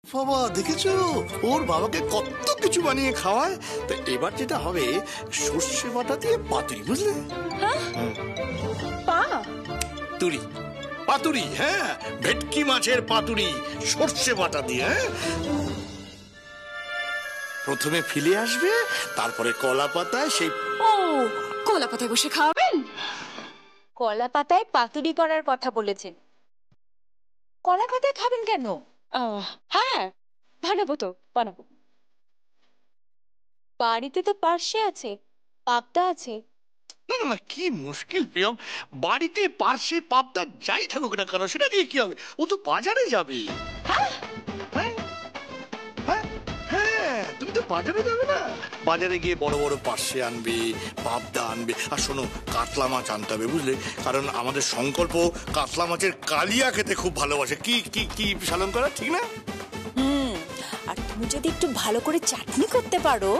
বাবা দেখেছো ওর বাবাকে কত কিছু বানিয়ে খাওয়ায়। তো এবার যেটা হবে সর্ষে বাটা দিয়ে পাতুরি, বুঝলে? পাতুরি, পাতুরি, হ্যাঁ, ভেটকি মাছের পাতুরি সর্ষে বাটা দিয়ে। প্রথমে ফিলে আসবে, তারপরে কলা পাতায় সেই কলা পাতায় বসে খাওয়াবেন। কলা পাতায় পাতুরি করার কথা বলেছেন, কলা পাতায় খাবেন কেন? হ্যাঁ বানাবো তো, বানাবো। বাড়িতে তো পার্শে আছে, পাবদা আছে। না না না, কি মুশকিল প্রিয়ম, বাড়িতে পার্শে পাবদা যাই থাকুক না কেন সেটা দিয়ে কি হবে? ও তো বাজারে যাবে। হ্যাঁ, তুমি তো বাজারে যাবে না? বাজারে গিয়ে বড় বড় পার্শে আনবে, পাবদা আনবে, আর শোনো কাতলা মাছ আনতে হবে, বুঝলে? কারণ আমাদের সংকল্প কাতলা মাছের কালিয়া খেতে খুব ভালোবাসে। কি কি কি সালন করা ঠিক না? আর তুমি যদি একটু ভালো করে চাটনি করতে পারো।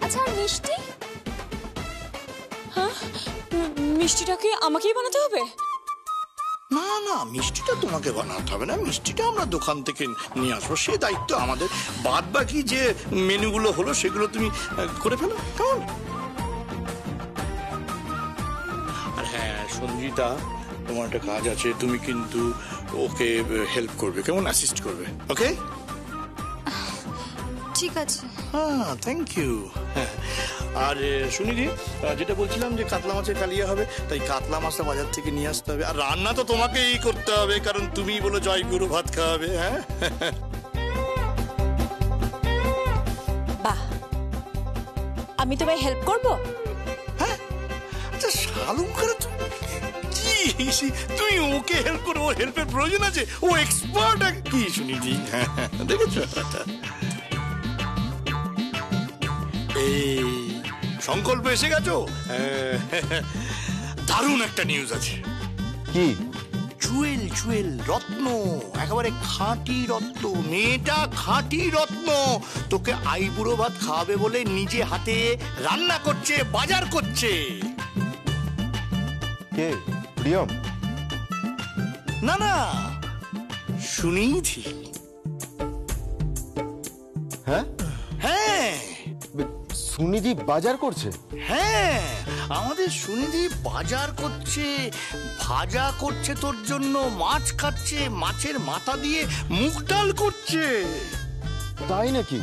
আচ্ছা, আর মিষ্টি? হ্যাঁ, মিষ্টিটা কি আমাকেই বানাতে হবে? না না, মিষ্টিটা তোমাকে বানাতে হবে না, মিষ্টিটা আমরা দোকান থেকে নিয়ে আসবো, সে দায়িত্ব আমাদের। বাদ বাকি যে মেনুগুলো হলো সেগুলো তুমি করে ফেলো, কেমন? আর হ্যাঁ সঞ্জিতা, তোমার একটা কাজ আছে, তুমি কিন্তু ওকে হেল্প করবে, কেমন? অ্যাসিস্ট করবে, ওকে? ঠিক আছে। হ্যাঁ, থ্যাংক ইউ। আর শুনিদি, যেটা বলছিলাম যে কাতলা মাছের কালিয়া হবে, তাই কাতলা মাছটা বাজার থেকে নিয়ে আসতে হবে। আর রান্না তো তোমাকেই করতে হবে, কারণ তুমিই বলো জয়গুরু ভাত খাওয়াবে। হ্যাঁ, বাহ, আমি তোমায় হেল্প করবো। হ্যাঁ, আচ্ছা শালুঙ্কারা তুমি ওকে হেল্প করো, ওর হেল্পের প্রয়োজন আছে, ও এক্সপার্ট কি শুনিদি। হ্যাঁ, দেখেছো? এই সংকল্প এসে গেছো? দারুণ একটা নিউজ আছে। কি? জুয়েল, জুয়েল, রত্ন, একেবারে খাঁটি রত্ন, মেয়েটা খাঁটি রত্ন। তোকে আইবুড়ো ভাত খাওয়াবে বলে নিজে হাতে রান্না করছে, বাজার করছে। কে? প্রিয়ম? না না, শুনেছি। হ্যাঁ হ্যাঁ, সুনিধি বাজার করছে? হ্যাঁ, আমাদের সুনিধি বাজার করছে, ভাজা করছে তোর জন্য, মাছ খাচ্ছে, মাছের মাথা দিয়ে মুগ ডাল করছে। তাই নাকি?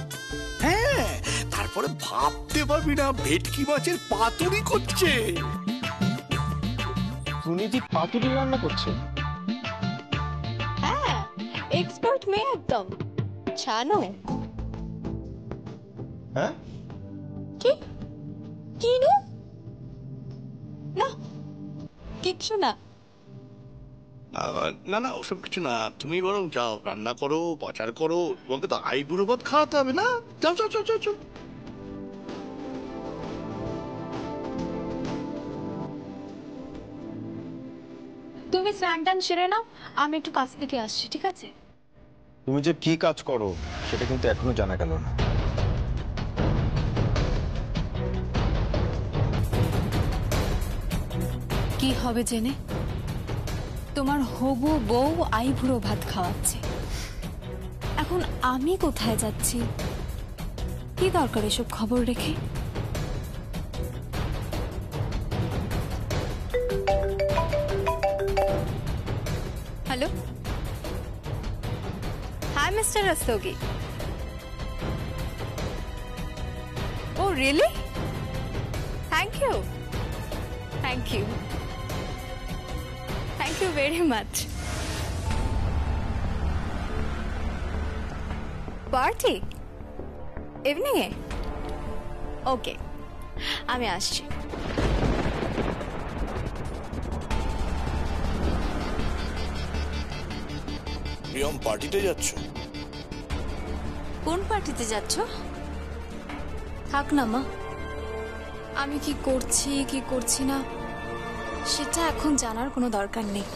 হ্যাঁ, তারপরে ভাবতে পারবি না ভেটকি মাছের পাতুরি করছে। সুনিধি পাতুরি রান্না করছে? হ্যাঁ, এক্সপার্ট মেয়ে একদম, জানো? হ্যাঁ, কি কিনু? না, কিচ্ছু না। না না, ওসব কিছু না, তুমি বরং যাও, রান্না করো, বাজার করো, তোমাকে তো আইবুড়ো ভাত খাওয়াতে হবে না? যাও যাও যাও যাও। তুমি স্নান টান সেরে নাও, আমি একটু কাছ থেকে আসছি, ঠিক আছে? তুমি যে কি কাজ করো সেটা কিন্তু এখনো জানা গেল না। কি হবে জেনে? তোমার হবু বউ আইবুড়ো ভাত খাওয়াচ্ছে। এখন আমি কোথায় যাচ্ছি? কি দরকার এসব খবর রেখে? Hello, hi mister Rastogi. Oh really? Thank you, thank you, thank you very much. Party evening এ? ওকে, আমি আসছি। প্রিয়ম, পার্টিতে যাচ্ছ? কোন পার্টিতে যাচ্ছ? থাক না মা, আমি কি করছি কি করছি না সেটা এখন জানার কোনো দরকার নেই।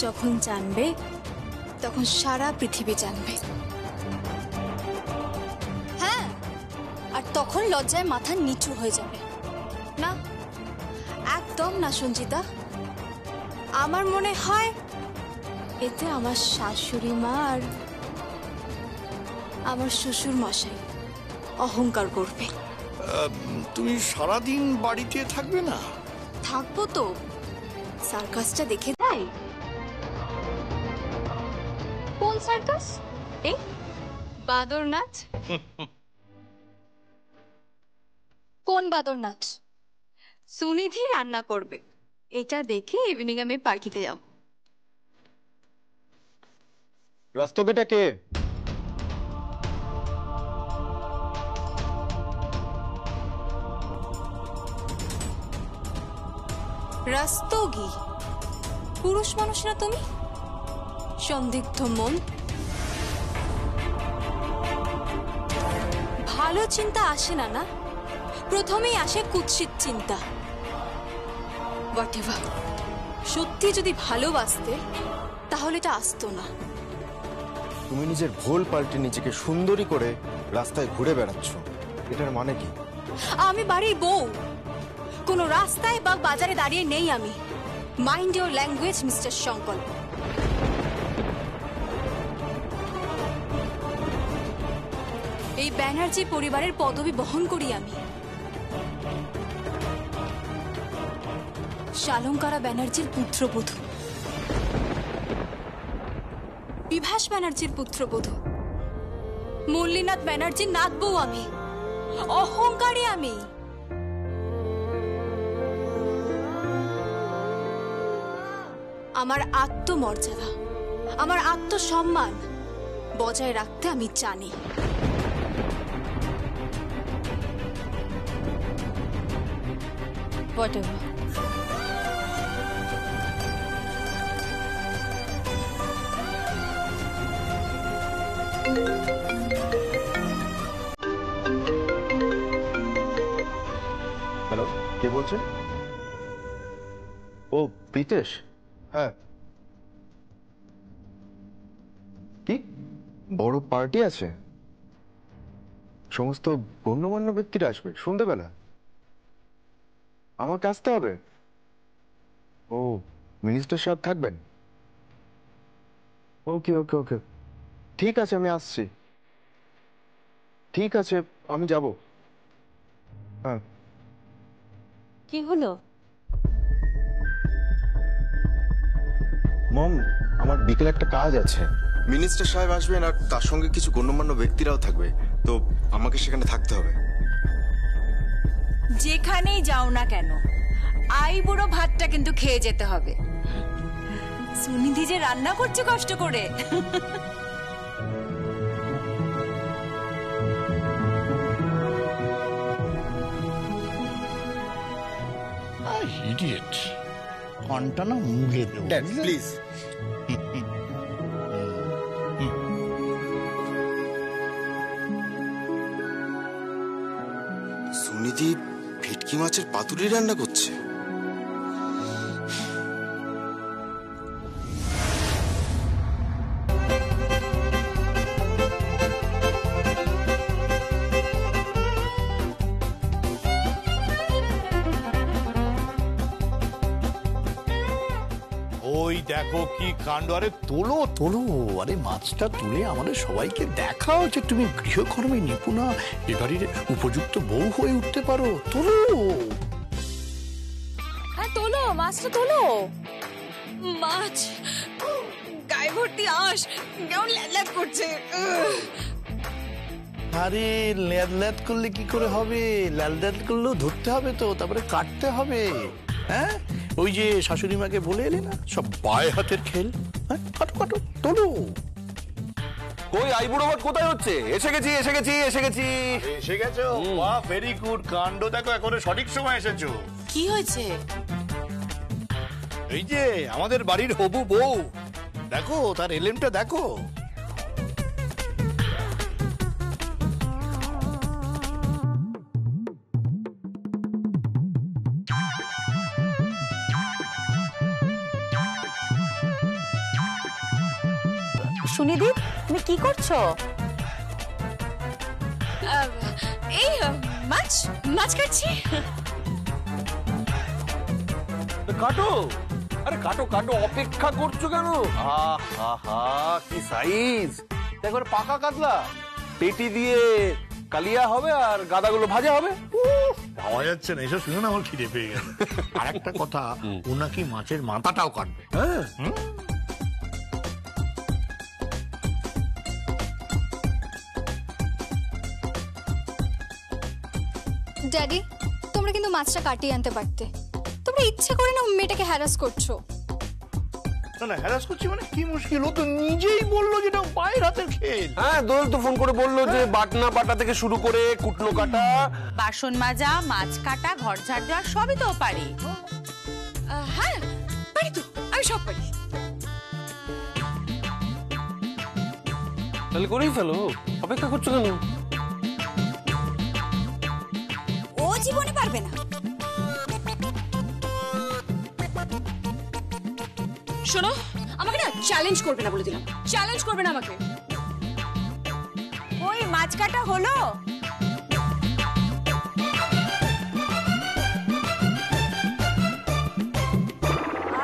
যখন জানবে তখন সারা পৃথিবী জানবে। হ্যাঁ, আর তখন লজ্জায় মাথা নিচু হয়ে যাবে। না, একদম না সঞ্জিতা। আমার মনে হয় এতে আমার শাশুড়ি মা আর আমার শ্বশুর মশাই অহংকার করবে। তুমি সারাদিন বাড়িতে থাকবে না? থাকবো তো, সার্কাসটা দেখে দেয়। কোন সার্কাস? এই বাদর নাচ? কোন বাদর নাচ? সুনিধি রান্না করবে, এটা দেখে ইভিনিং আমি পার্টিতে যাব। রাস্তোগিটা কে? রাস্তোগি? পুরুষ মানুষ না তুমি? সন্দিগ্ধ মন। ভালো চিন্তা আসে না, না প্রথমেই আসে কুৎসিত চিন্তা। হোয়াটএভার, সত্যি যদি ভালোবাসতে তাহলে এটা আসতো না। তুমি নিজের ভুল পাল্টে নিজেকে সুন্দরী করে রাস্তায় ঘুরে বেড়াচ্ছ, এটার মানে কি? আমি বাড়ির বউ, কোনো রাস্তায় বা বাজারে দাঁড়িয়ে নেই আমি। Mind your language mister Shankar. এই ব্যানার্জি পরিবারের পদবি বহন করি আমি। শালঙ্কারা ব্যানার্জির পুত্রবধূ, বিভাস ব্যানার্জির পুত্রবধূ, মল্লীনাথ ব্যানার্জির নাতবউ আমি। অহংকারী আমি। আমার আত্মমর্যাদা, আমার আত্মসম্মান বজায় রাখতে আমি জানি। Whatever. হ্যালো, কে বলছেন? ও প্রীতেশ, হ্যাঁ। কি বড় পার্টি আছে? সমস্ত গণ্যমান্য ব্যক্তিরা আসবে সন্ধ্যেবেলা? আমাকে আসতে হবে? ও, মিনিস্টার সাহেব থাকবেন? ওকে ওকে ওকে, ঠিক আছে, আমি আসছি। ঠিক আছে, আমি যাব। হ্যাঁ। কি হলো? মম, আমার বিকেলে একটা কাজ আছে। মিনিস্টার সাহেব আসবেন আর তার সঙ্গে কিছু গণ্যমান্য ব্যক্তিরাও থাকবে, তো আমাকে সেখানে থাকতে হবে। যেখানেই যাও না কেন, আইবুড়ো ভাতটা কিন্তু খেয়ে যেতে হবে। সুনিধি যে রান্না করছে কষ্ট করে। ইডিয়েট, কানটা না মুড়ে দেবো। প্লিজ। সুনিধি ভেটকি মাছের পাতুরি রান্না করছে? ওই দেখো কি কাণ্ড! আরে তোলো তোলো, আরে মাছটা তুলে আমাদের সবাইকে দেখাও যে তুমি গৃহকর্মে নিপুণা, এ বাড়ির উপযুক্ত বউ হয়ে উঠতে পারো। তোলো। হ্যাঁ তোলো, মাছটা তোলো। মাছ গায়ে ভর্তি আঁশ, কেমন ল্যাদ করছে। আরে ল্যাদ ল্যাদ করলে কি করে হবে? ল্যাদ ল্যাদ করলেও ধরতে হবে তো, তারপরে কাটতে হবে। হ্যাঁ, ওই যে শাশুড়ি মাকে বলে এলে না, সব বায় হাতের খেল। হ্যাঁ, কাটো কাটো, তোলো। কই আইবুড়ো ভাত কোথায় হচ্ছে? এসে গেছি এসে গেছি এসে গেছি। এসে গেছো? বাহ, ভেরি গুড। কাণ্ড দেখো, এখন সঠিক সময় এসেছো। কি হয়েছে? এই যে আমাদের বাড়ির হবু বউ, দেখো তার এলেমটা দেখো। সুনিধি, তুমি কি করছো? এই মাছ মাছ কাটছি। কাটো, আরে কাটো কাটো, অপেক্ষা করছো কেন? আহা কি সাইজ, একবার পাকা কাতলা, পেটি দিয়ে কালিয়া হবে আর গাদাগুলো ভাজা হবে। পাওয়া যাচ্ছে না, এসব শুনে না আমার খিদে পেয়ে গেল। আর একটা কথা, ও নাকি মাছের মাথাটাও কাটবে। হ্যাঁ ড্যাডি, তোমরা কিন্তু মাছটা কাটিয়ে আনতে পারতে। তোমরা ইচ্ছে করে না মেয়েটাকে হ্যারাস করছো। না না, হ্যারাস করছি মানে কি মুশকিল, ও তো নিজেই বললো যেটা পায়ের হাতের খেল। হ্যাঁ, দোল তো ফোন করে বললো যে বাটনা বাটা থেকে শুরু করে কুটনো কাটা, বাসন মাজা, মাছ কাটা, ঘর ঝাড় দেওয়া সবই তো পারি। হ্যাঁ পারি তো, আমি সব পারি। তাহলে করেই ফেলো, অপেক্ষা করছো কেন? ও জীবনে পারবে না। শোনো, আমাকে না চ্যালেঞ্জ করবে না বলে দিলাম, চ্যালেঞ্জ করবে না আমাকে। ওই মাছ কাটা হলো?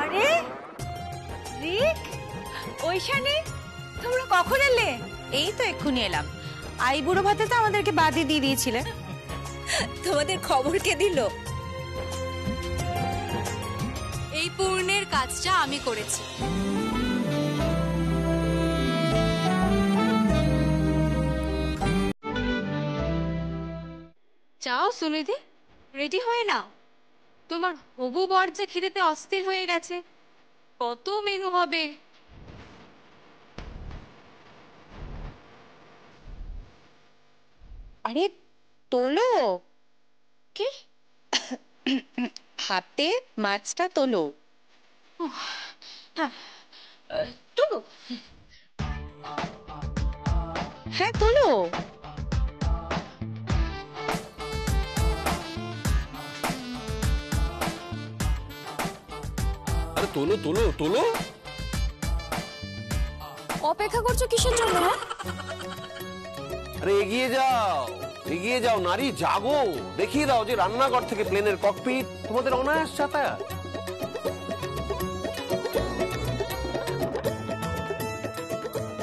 আরে রিক, ঐশানী, তোমরা কখন এলে? এই তো এক্ষুনি এলাম। আইবুড়ো ভাতে তো আমাদেরকে বাদই দিয়ে দিয়েছিলে। তোমাদের খবর কে দিল? এই পূর্ণের কাজটা আমি করেছি। যাও সুনিধি, রেডি হয়ে নাও। তোমার হবু বর যে খিদেতে অস্থির হয়ে গেছে। কত মেনু হবে। আরে তোলো, কি? হাতে মাছটা তোলো। হ্যাঁ, টুকু। হ্যাঁ তোলো। আরে তোলো তোলো তোলো। অপেক্ষা করছো কিসের জন্য? আরে এগিয়ে যাও, এগিয়ে যাও নারী, জাগো, দেখিয়ে দাও যে রান্নাঘর থেকে প্লেনের ককপিট তোমাদের অনায়াস যাতায়াত।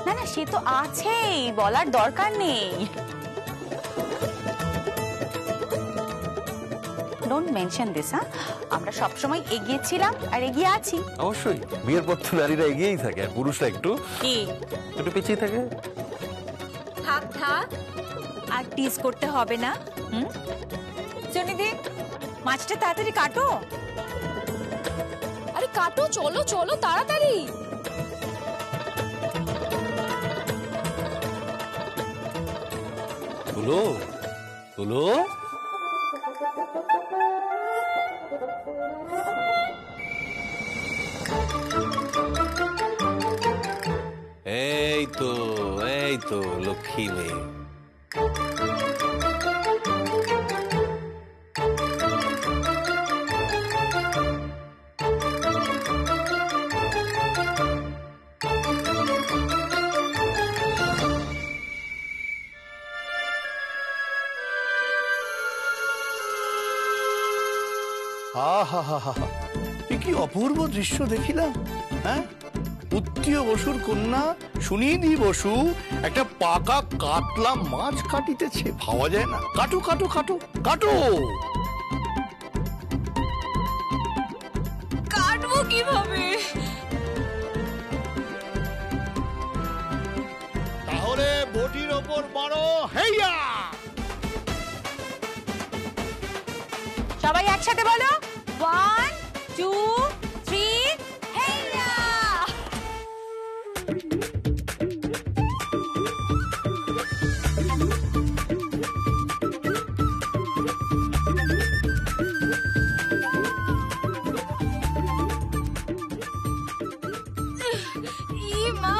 না না, সে তো আছেই, বলার দরকার নেই। Don't mention this. হ্যাঁ, আমরা সবসময় এগিয়েছিলাম আর এগিয়ে আছি। অবশ্যই, বিয়ের পর তো নারীরা এগিয়েই থাকে আর পুরুষরা একটু একটু পিছিয়ে থাকে। থাক থাক, আর টিজ করতে হবে না। সুনিধি, মাছটা তাড়াতাড়ি কাটো। আরে কাটো, চলো চলো তাড়াতাড়ি। তোলো তোলো। এই তো, এই তো লক্ষ্মী মেয়ে। কি অপূর্ব দৃশ্য দেখিলাম। হ্যাঁ, উত্তীয় বসুর কন্যা সুনিধি বসু একটা পাকা কাতলা মাছ কাটিতেছে, ভাবা যায় না। কাটো কাটো কাটো কাটো। কাটবো কিভাবে? তাহলে বটির ওপর মারো, হেইয়া। সবাই একসাথে বলো, 1 2 3 হেইয়া। ই মা,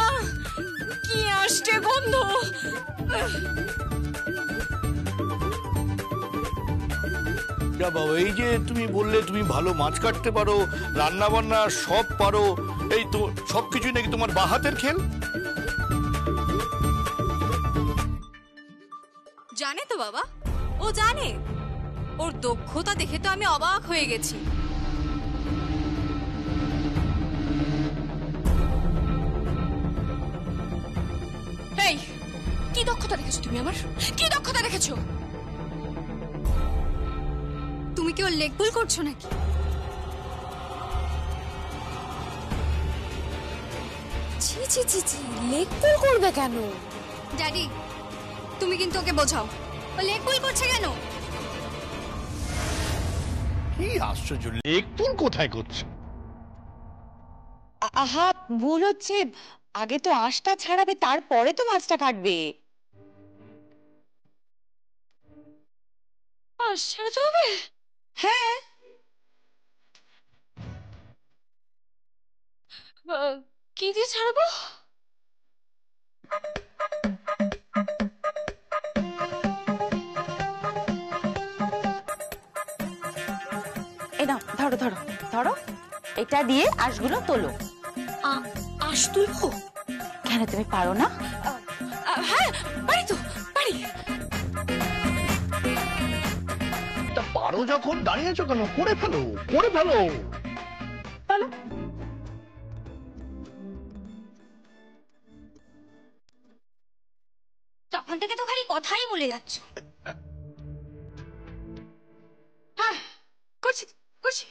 কি আসছে গন্ধ। যা বাবা, এই যে তুমি বললে তুমি ভালো মাছ কাটতে পারো, রান্না বান্না সব পারো, এই তো সবকিছু নাকি তোমার বাহাতের খেল? জানে তো বাবা, ও জানে। ওর দক্ষতা দেখে তো আমি অবাক হয়ে গেছি। কি দক্ষতা রেখেছো তুমি আমার? কি দক্ষতা রেখেছো? তুমি কি ওর লেগ পুল করছো নাকি? ছি ছি ছি ছি, লেগ পুল করবে কেন? ড্যাডি, তুমি কিন্তু ওকে বোঝাও, ও লেগ পুল করছে কেন? কি আশ্চর্য, লেগ পুল কোথায় করছে? আহা, ভুল হচ্ছে। আগে তো আঁশটা ছাড়াবে, তারপরে তো মাছটা কাটবে। ছাড়াতে হবে? হ্যাঁ। কি দিয়ে ছাড়াবো? এই নাও, ধরো ধরো ধরো, এটা দিয়ে আঁশগুলো তোলো। আঁশ তুলবো? কেন, তুমি পারো না? হ্যাঁ পারি তো, পারি। তা পারো যখন দাঁড়িয়ে আছো কেন? করে ফেলো, করে ফেলো। চলো। তখন থেকে তো খালি কথাই বলে যাচ্ছ। হ্যাঁ করছি করছি।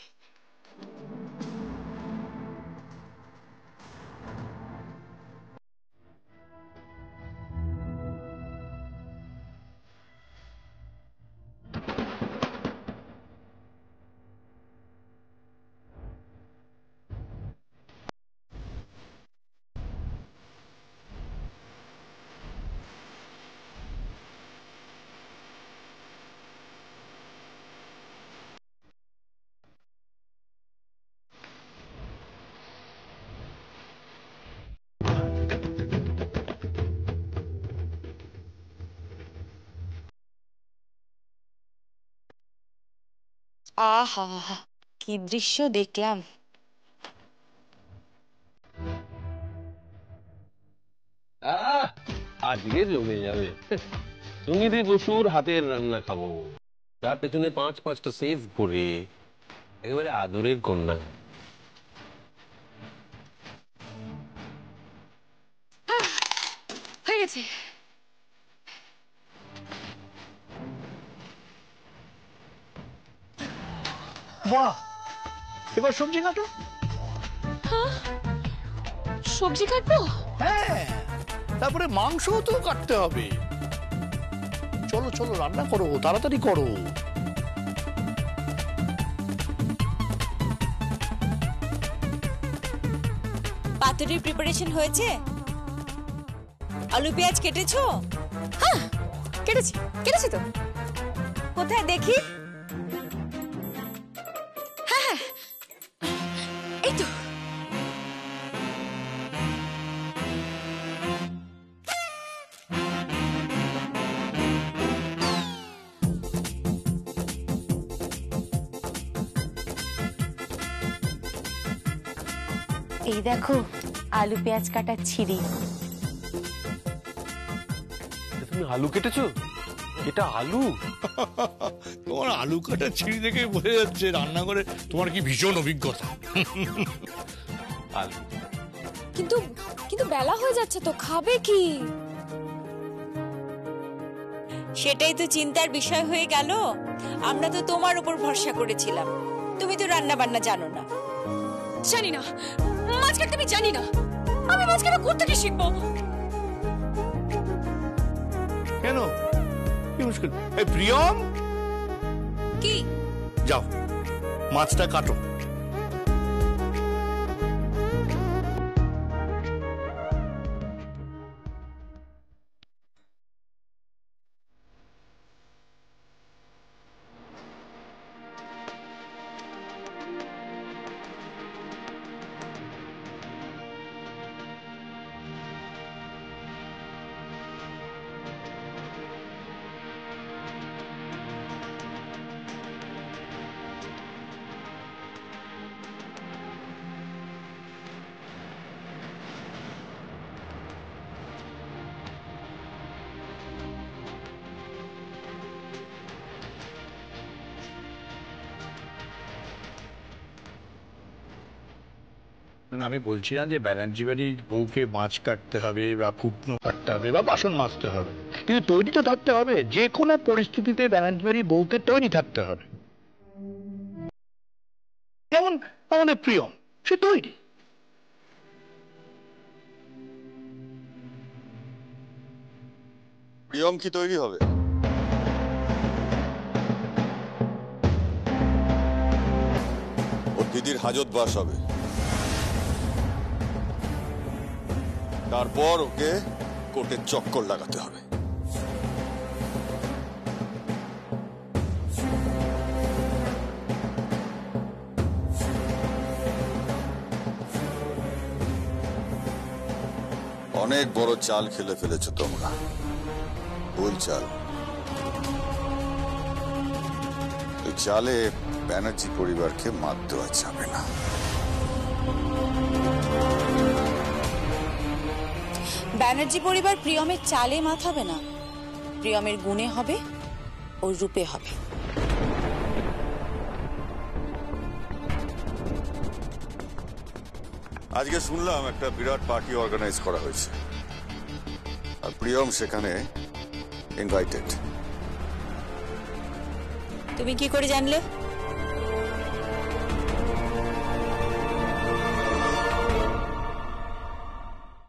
আহা, কি দৃশ্য দেখলাম! আজকে জমে যাবে। সঙ্গীতি বসুর হাতের রান্না খাবো, তার পেছনে 5-5টা সেভ করে একেবারে আদরের কন্যা। হয়ে গেছে। বাহ, এবার সবজি কাটো। সবজি কাটবো? হ্যাঁ, তারপরে মাংসও তো কাটতে হবে। চলো চলো, রান্না করো, তাড়াতাড়ি করো। পাতুরির প্রিপারেশন হয়েছে? আলু পেঁয়াজ কেটেছো? হ্যাঁ কেটেছি, কেটেছি তো। কোথায় দেখি? হ্যাঁ এই তো। এই দেখো, আলু পেঁয়াজ কাটার ছিরি। তুমি আলু কেটেছো? এটা আলু? তোমার আলু কাটা ছিঁড়ি দেখে বোঝা যাচ্ছে রান্নাঘরে তোমার কি ভীষণ অভিজ্ঞতা। আলু কিন্তু কিন্তু বেলা হয়ে যাচ্ছে তো, খাবে কি? সেটাই তো চিন্তার বিষয় হয়ে গেল। আমরা তো তোমার উপর ভরসা করেছিলাম, তুমি তো রান্না বান্না জানো না। জানি না, মাছ কাটতে আমি জানি না। আমি মাছ কাটা কোথা থেকে শিখবো? কেন, কি মুশকিল? এই প্রিয়ম, কি? যাও মাছটা কাটো। আমি বলছি না যে ব্যানার্জি বাড়ির বউকে মাছ কাটতে হবে বা কুটনো কাটতে হবে বা বাসন মাজতে হবে, কিন্তু তৈরি তো থাকতে হবে। যে কোনো পরিস্থিতিতে ব্যানার্জি বাড়ির বউকে তৈরি থাকতে হবে। যেমন আমাদের প্রিয়ম, সে তৈরি। প্রিয়ম কি তৈরি হবে? ওর দিদির হাজত বাস হবে, তারপর ওকে কোর্টের চক্কর লাগাতে হবে। অনেক বড় চাল খেলে ফেলেছো তোমরা, ভুল চাল। এই চালে ব্যানার্জি পরিবারকে মাত দেওয়া যাবে না। ব্যানার্জি পরিবার প্রিয়মের চালে মাথাবে না, প্রিয়মের গুণে হবে, ওর রূপে হবে। আজকে শুনলাম একটা বিরাট পার্টি অর্গানাইজ করা হয়েছে, আর প্রিয়ম সেখানে ইনভাইটেড। তুমি কি করে জানলে?